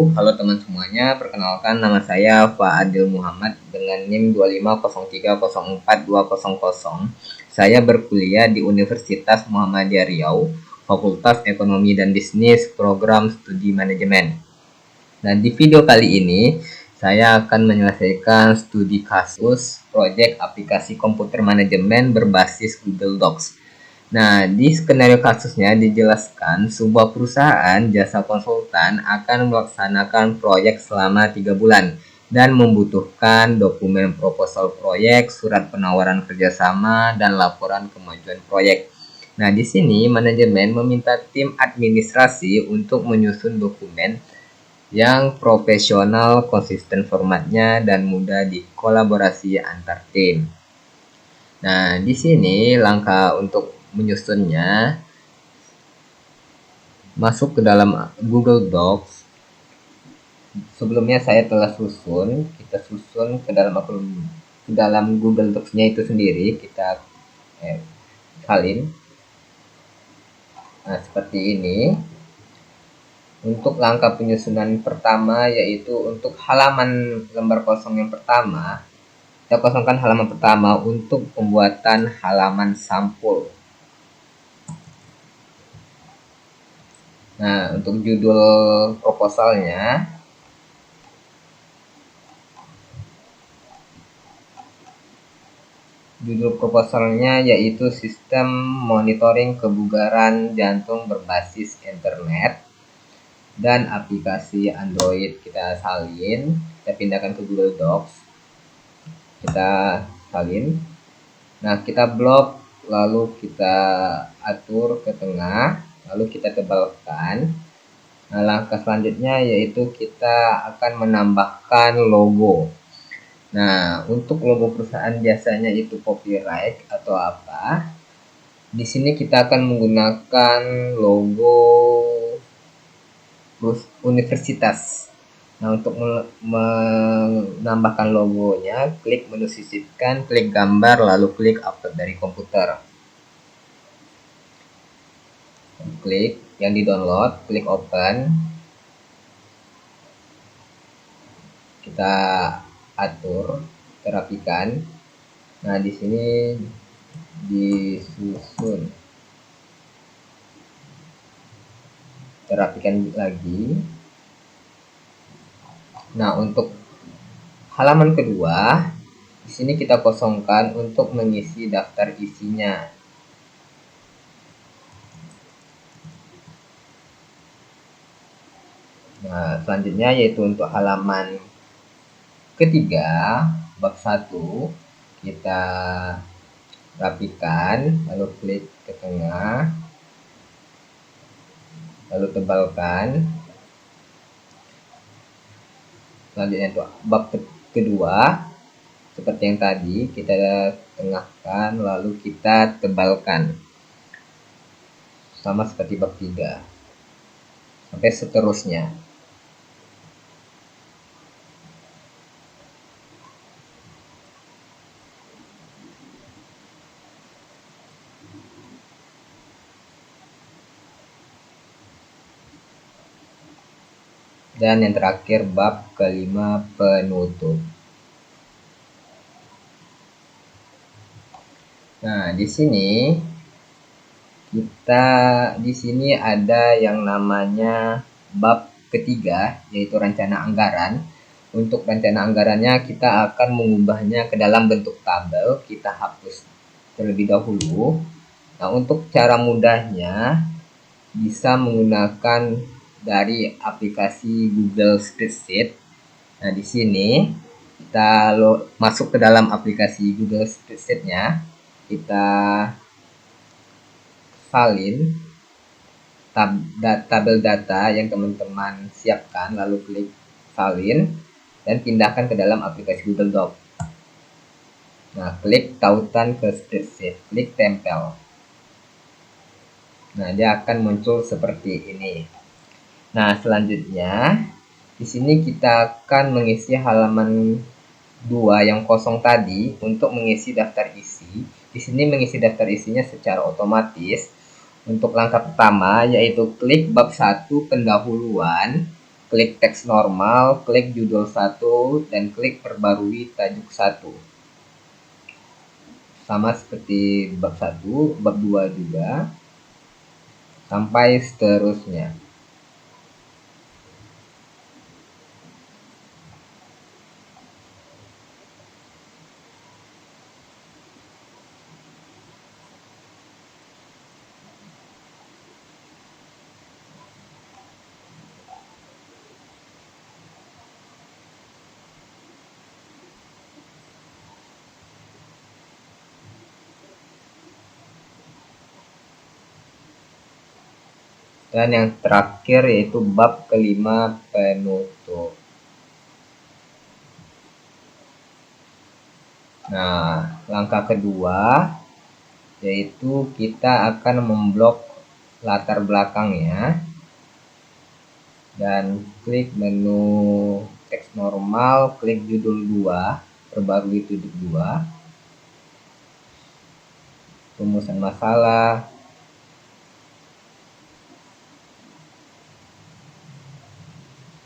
Halo teman semuanya, perkenalkan nama saya Fa'adil Muhammad dengan NIM 250304200. Saya berkuliah di Universitas Muhammadiyah Riau, Fakultas Ekonomi dan Bisnis, Program Studi Manajemen. Nah, di video kali ini saya akan menyelesaikan studi kasus proyek aplikasi komputer manajemen berbasis Google Docs. Nah, di skenario kasusnya dijelaskan sebuah perusahaan jasa konsultan akan melaksanakan proyek selama 3 bulan dan membutuhkan dokumen proposal proyek, surat penawaran kerjasama, dan laporan kemajuan proyek. Nah, di sini manajemen meminta tim administrasi untuk menyusun dokumen yang profesional, konsisten formatnya, dan mudah dikolaborasi antar tim. Nah, di sini langkah untuk menyusunnya, masuk ke dalam Google Docs. Sebelumnya saya telah kita susun ke dalam Google Docs-nya itu sendiri, kita salin. Nah, seperti ini. Untuk langkah penyusunan pertama, yaitu untuk halaman lembar kosong yang pertama, kita kosongkan halaman pertama untuk pembuatan halaman sampul. Nah, untuk judul proposalnya, yaitu sistem monitoring kebugaran jantung berbasis internet dan aplikasi Android. Kita salin, kita pindahkan ke Google Docs, kita salin. Nah, kita blok, lalu kita atur ke tengah, lalu kita tebalkan. Nah, langkah selanjutnya yaitu kita akan menambahkan logo. Nah, untuk logo perusahaan biasanya itu copyright atau apa. Di sini kita akan menggunakan logo universitas. Nah, untuk menambahkan logonya, klik menu sisipkan, klik gambar, lalu klik upload dari komputer. Klik yang di download, klik open. Kita atur, terapikan. Nah, di sini disusun, terapikan lagi. Nah, untuk halaman kedua, di sini kita kosongkan untuk mengisi daftar isinya. Nah, selanjutnya yaitu untuk halaman ketiga, bab 1, kita rapikan, lalu klik ke tengah, lalu tebalkan. Selanjutnya untuk bab kedua, seperti yang tadi, kita tengahkan, lalu kita tebalkan. Sama seperti bab 3. Sampai seterusnya. Dan yang terakhir bab kelima, penutup. Nah, di sini ada yang namanya bab ketiga, yaitu rencana anggaran. Untuk rencana anggarannya kita akan mengubahnya ke dalam bentuk tabel, kita hapus terlebih dahulu. Nah, untuk cara mudahnya bisa menggunakan dari aplikasi Google Spreadsheet. Nah, di sini kita masuk ke dalam aplikasi Google Spreadsheet-nya, kita salin tabel data yang teman-teman siapkan, lalu klik salin dan pindahkan ke dalam aplikasi Google Docs. Nah, klik tautan ke spreadsheet, klik tempel. Nah, dia akan muncul seperti ini. Nah, selanjutnya di sini kita akan mengisi halaman 2 yang kosong tadi untuk mengisi daftar isi. Di sini mengisi daftar isinya secara otomatis. Untuk langkah pertama yaitu klik bab 1 pendahuluan. klik teks normal, klik judul 1, dan klik perbarui tajuk 1. Sama seperti bab 1, bab 2 juga, sampai seterusnya. Dan yang terakhir yaitu bab kelima, penutup. Nah, langkah kedua yaitu kita akan memblok latar belakangnya dan klik menu teks normal, klik judul 2, perbarui judul 2, rumusan masalah,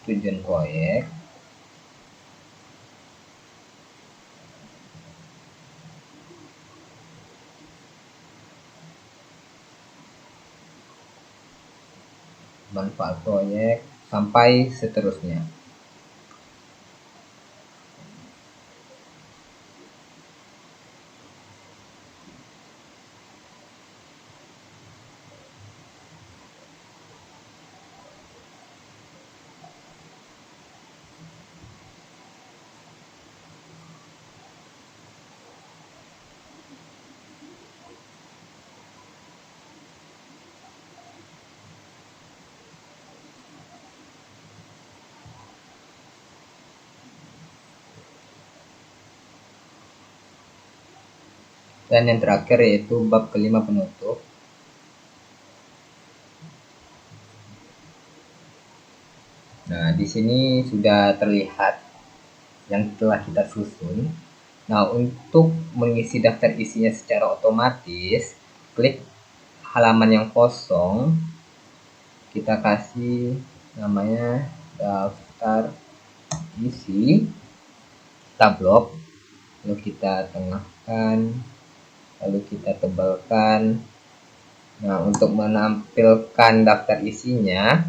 tujuan proyek, manfaat proyek, sampai seterusnya. Dan yang terakhir yaitu bab kelima, penutup. Nah, di sini sudah terlihat yang telah kita susun. Nah, untuk mengisi daftar isinya secara otomatis, klik halaman yang kosong, kita kasih namanya daftar isi, kita blok, lalu kita tengahkan, lalu kita tebalkan. Nah, untuk menampilkan daftar isinya,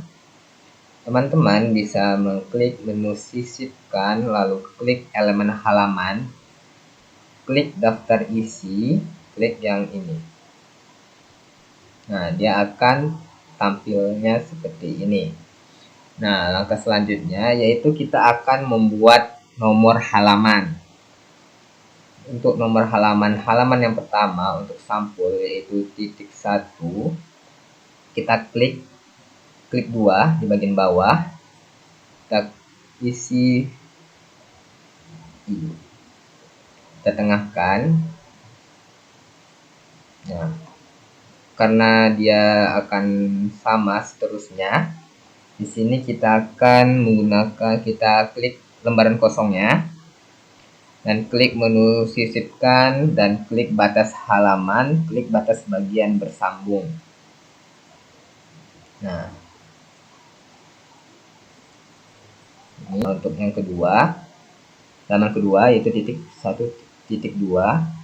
teman-teman bisa mengklik menu sisipkan, lalu klik elemen halaman, klik daftar isi, klik yang ini. Nah, dia akan tampilnya seperti ini. Nah, langkah selanjutnya yaitu kita akan membuat nomor halaman. Untuk nomor halaman yang pertama untuk sampul yaitu titik 1, kita klik 2 di bagian bawah, kita isi, kita tengahkan. Nah, karena dia akan sama seterusnya, di sini kita akan menggunakan, kita klik lembaran kosongnya dan klik menu sisipkan dan klik batas halaman, klik batas bagian bersambung. Nah, ini untuk yang kedua, halaman kedua yaitu titik 1, titik 2.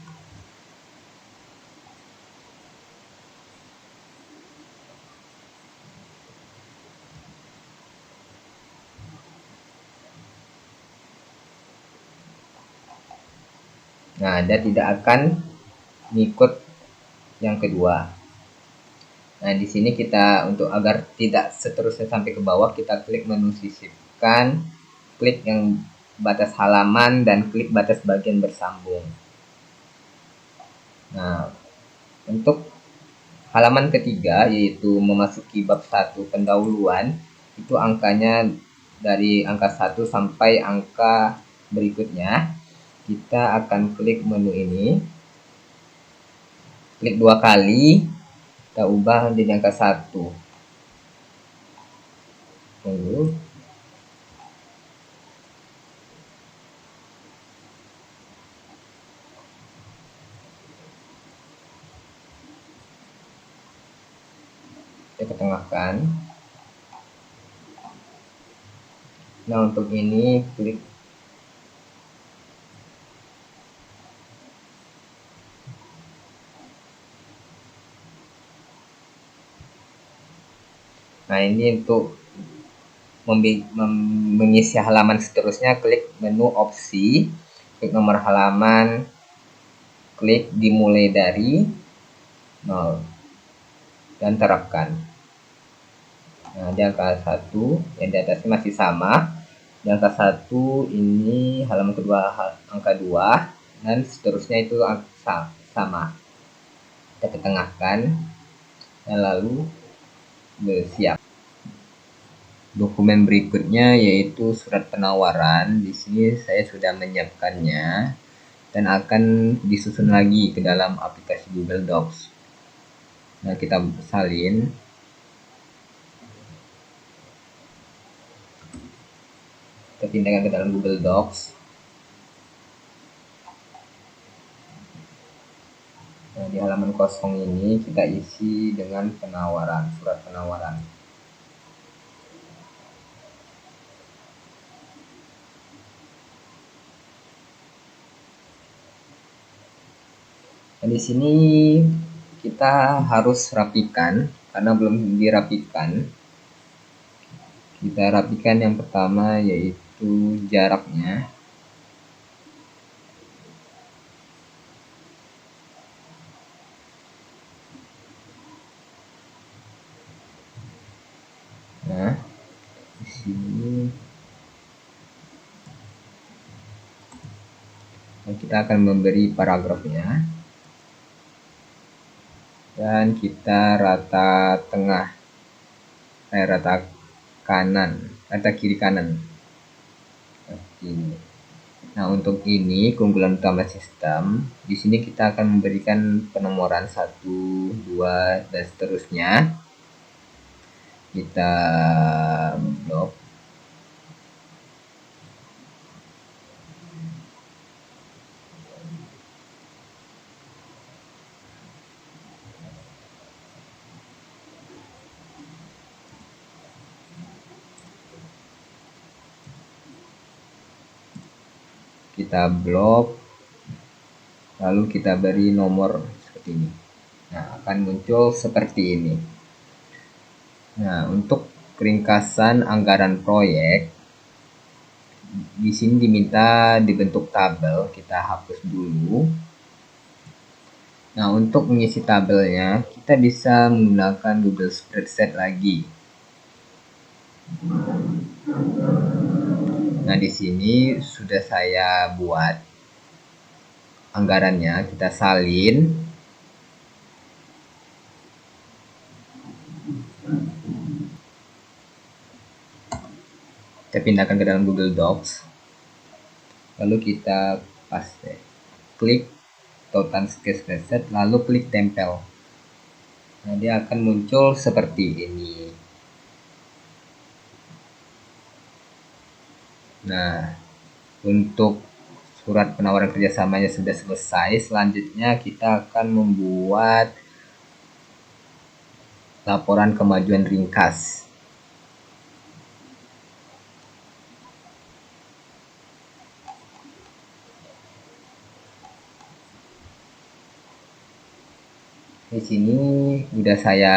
Nah, dia tidak akan ngikut yang kedua. Nah, di sini kita untuk agar tidak seterusnya sampai ke bawah, kita klik menu sisipkan, klik yang batas halaman dan klik batas bagian bersambung. Nah, untuk halaman ketiga yaitu memasuki bab 1, pendahuluan, itu angkanya dari angka 1 sampai angka berikutnya. Kita akan klik menu ini, klik 2 kali, kita ubah menjadi angka 1. Tunggu. Kita ketengahkan. Nah, untuk ini klik. Nah, ini untuk mengisi halaman seterusnya, klik menu opsi, klik nomor halaman, klik dimulai dari 0 dan terapkan. Nah, di angka 1 yang di atasnya masih sama. Di angka 1 ini halaman kedua angka 2 dan seterusnya itu sama. Kita ketengahkan dan lalu bersiap. Dokumen berikutnya yaitu surat penawaran. Di sini saya sudah menyiapkannya dan akan disusun lagi ke dalam aplikasi Google Docs. Nah, kita salin. Kita pindahkan ke dalam Google Docs. Nah, di halaman kosong ini kita isi dengan penawaran, surat penawaran. Nah, di sini kita harus rapikan karena belum dirapikan. Kita rapikan yang pertama yaitu jaraknya. Nah, di sini kita akan memberi paragrafnya dan kita rata tengah, rata kanan, rata kiri kanan. Ini. Nah, untuk ini keunggulan utama sistem, di sini kita akan memberikan penomoran 1, 2 dan seterusnya. Kita blok. Kita blok, lalu kita beri nomor seperti ini. Nah, akan muncul seperti ini. Nah, untuk ringkasan anggaran proyek, di sini diminta dibentuk tabel, kita hapus dulu. Nah, untuk mengisi tabelnya, kita bisa menggunakan Google Spreadsheet lagi. Nah, di sini sudah saya buat anggarannya, kita salin. Kita pindahkan ke dalam Google Docs. Lalu kita paste. Klik Total Spreadsheet, lalu klik tempel. Nah, dia akan muncul seperti ini. Nah, untuk surat penawaran kerjasamanya sudah selesai. Selanjutnya kita akan membuat laporan kemajuan ringkas. Di sini sudah saya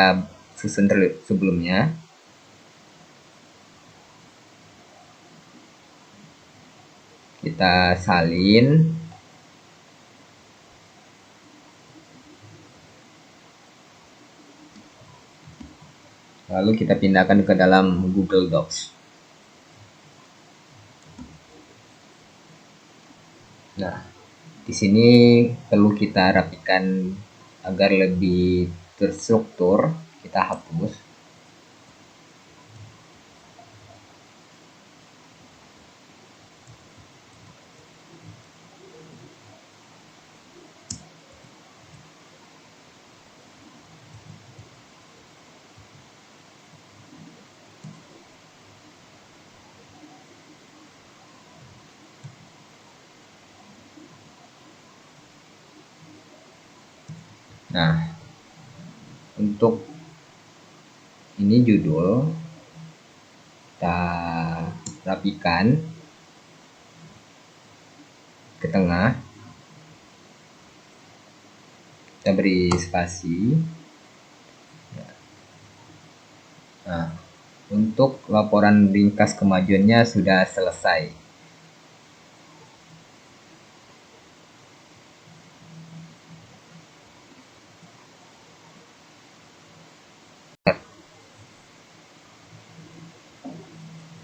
susun sebelumnya. Kita salin. Lalu kita pindahkan ke dalam Google Docs. Nah, di sini perlu kita rapikan agar lebih terstruktur. Kita hapus. Nah, untuk ini judul, kita rapikan ke tengah, kita beri spasi. Nah, untuk laporan ringkas kemajuannya sudah selesai.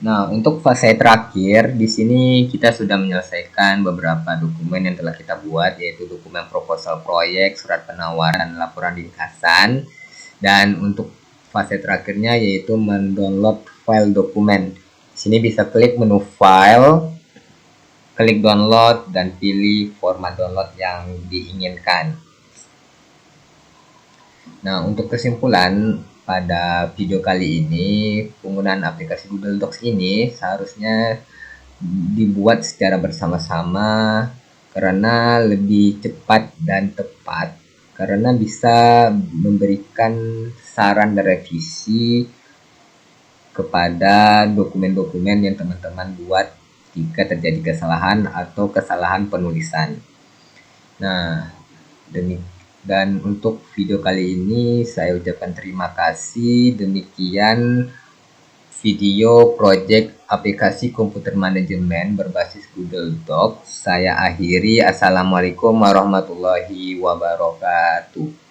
Nah, untuk fase terakhir di sini kita sudah menyelesaikan beberapa dokumen yang telah kita buat, yaitu dokumen proposal proyek, surat penawaran, laporan ringkasan. Dan untuk fase terakhirnya yaitu mendownload file dokumen. Di sini bisa klik menu file, klik download dan pilih format download yang diinginkan. Nah, untuk kesimpulan pada video kali ini, penggunaan aplikasi Google Docs ini seharusnya dibuat secara bersama-sama karena lebih cepat dan tepat, karena bisa memberikan saran dan revisi kepada dokumen-dokumen yang teman-teman buat jika terjadi kesalahan atau kesalahan penulisan. Nah, dan untuk video kali ini saya ucapkan terima kasih. Demikian video project aplikasi komputer manajemen berbasis Google Docs. Saya akhiri. Assalamualaikum warahmatullahi wabarakatuh.